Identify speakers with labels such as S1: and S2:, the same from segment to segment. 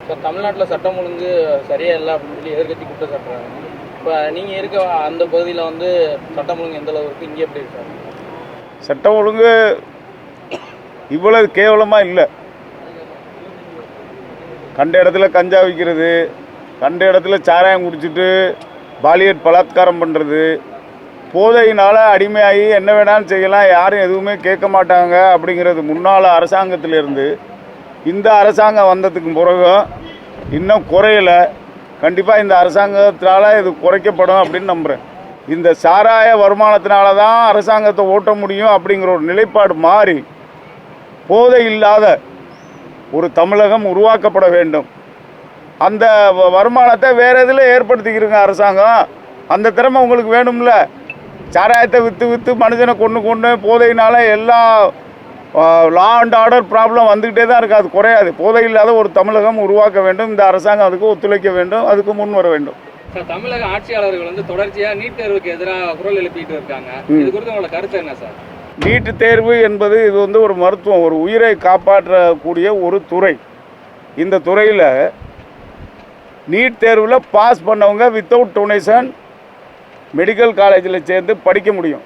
S1: இப்போ தமிழ்நாட்டில் சட்டம் ஒழுங்கு சரியாக இல்லை அப்படின்னு சொல்லி எதிர்கட்சி குற்றம் சாட்டுறாங்க. இப்போ நீங்கள் இருக்க அந்த பகுதியில் வந்து சட்டம் ஒழுங்கு எந்த அளவு இருக்குது, இங்கே எப்படி இருக்காங்க?
S2: சட்டம் ஒழுங்கு இவ்வளவு கேவலமாக இல்லை. கண்ட இடத்துல கஞ்சா விற்கிறது, கண்ட இடத்துல சாராயம் குடிச்சிட்டு பாலியல் பலாத்காரம் பண்ணுறது, போதையினால் அடிமையாகி என்ன வேணாலும் செய்யலாம், யாரும் எதுவுமே கேட்க மாட்டாங்க அப்படிங்கிறது முன்னாள் அரசாங்கத்திலிருந்து இந்த அரசாங்கம் வந்ததுக்கு பிறகும் இன்னும் குறையலை. கண்டிப்பாக இந்த அரசாங்கத்தினால இது குறைக்கப்படும் அப்படின்னு நம்புகிறேன். இந்த சாராய வருமானத்தினால தான் அரசாங்கத்தை ஓட்ட முடியும் அப்படிங்கிற ஒரு நிலைப்பாடு மாறி போதை இல்லாத ஒரு தமிழகம் உருவாக்கப்பட வேண்டும். அந்த வருமானத்தை வேறு இதில் ஏற்படுத்திக்கிறங்க அரசாங்கம். அந்த திறமை உங்களுக்கு வேணும்ல. சாராயத்தை விற்று மனுஷனை கொண்டு போதையினால் எல்லா லா அண்ட் ஆர்டர் ப்ராப்ளம் வந்துக்கிட்டே தான் இருக்குது. அது குறையாது. போதை இல்லாத ஒரு தமிழகம் உருவாக்க வேண்டும். இந்த அரசாங்கம் அதுக்கு ஒத்துழைக்க வேண்டும், அதுக்கு முன் வர வேண்டும்.
S1: சார், தமிழக ஆட்சியாளர்கள் வந்து தொடர்ச்சியாக நீட் தேர்வுக்கு எதிராக குரல் எழுப்பிட்டு இருக்காங்க. இது குறித்து உங்களோட கருத்து என்ன சார்?
S2: நீட் தேர்வு என்பது இது வந்து ஒரு மருத்துவம், ஒரு உயிரை காப்பாற்றக்கூடிய ஒரு துறை. இந்த துறையில் நீட் தேர்வில் பாஸ் பண்ணவங்க வித்தவுட் டொனேஷன் மெடிக்கல் காலேஜில் சேர்ந்து படிக்க முடியும்.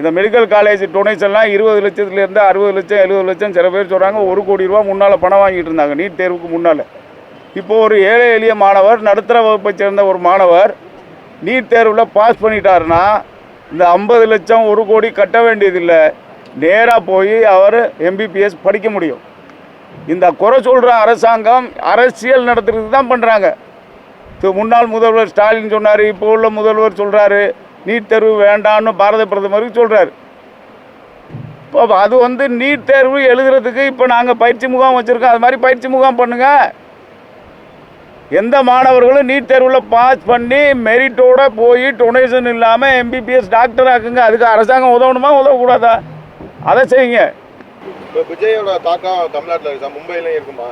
S2: இந்த மெடிக்கல் காலேஜ் டொனேஷன்லாம் 20 லட்சத்துலேருந்து 60 லட்சம் 70 லட்சம் சில பேர் சொல்கிறாங்க. 1 கோடி ரூபா முன்னால் பணம் வாங்கிட்டு இருந்தாங்க நீட் தேர்வுக்கு முன்னால். இப்போது ஒரு ஏழை எளிய மாணவர், நடுத்தர வகுப்பை சேர்ந்த ஒரு மாணவர் நீட் தேர்வில் பாஸ் பண்ணிட்டாருன்னா இந்த 50 லட்சம் 1 கோடி கட்ட வேண்டியதில்லை. நேராக போய் அவர் MBBS படிக்க முடியும். இந்த குறை சொல்கிற அரசாங்கம் அரசியல் நடத்துறதுக்கு தான் பண்ணுறாங்க. முன்னாள் முதல்வர் ஸ்டாலின் சொன்னார், இப்போ உள்ள முதல்வர் சொல்கிறாரு நீட் தேர்வு வேண்டான்னு பாரத பிரதமருக்கு சொல்கிறார். இப்போ அது வந்து நீட் தேர்வு எழுதுறதுக்கு இப்போ நாங்கள் பயிற்சி முகாம் வச்சுருக்கோம். அது மாதிரி பயிற்சி முகாம் பண்ணுங்கள். எந்த மாணவர்களும் நீட் தேர்வில் பாஸ் பண்ணி மெரிட்டோடு போய் டொனேஷன் இல்லாமல் MBBS டாக்டர் ஆக்குங்க. அதுக்கு அரசாங்கம் உதவணுமா உதவக்கூடாதா? அதை செய்யுங்க.
S3: இப்போ விஜயோட தாக்கம் தமிழ்நாட்டில் இருக்கா, மும்பையிலையும் இருக்குமா?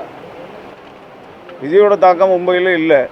S2: விஜயோட தாக்கம் மும்பையில் இல்லை.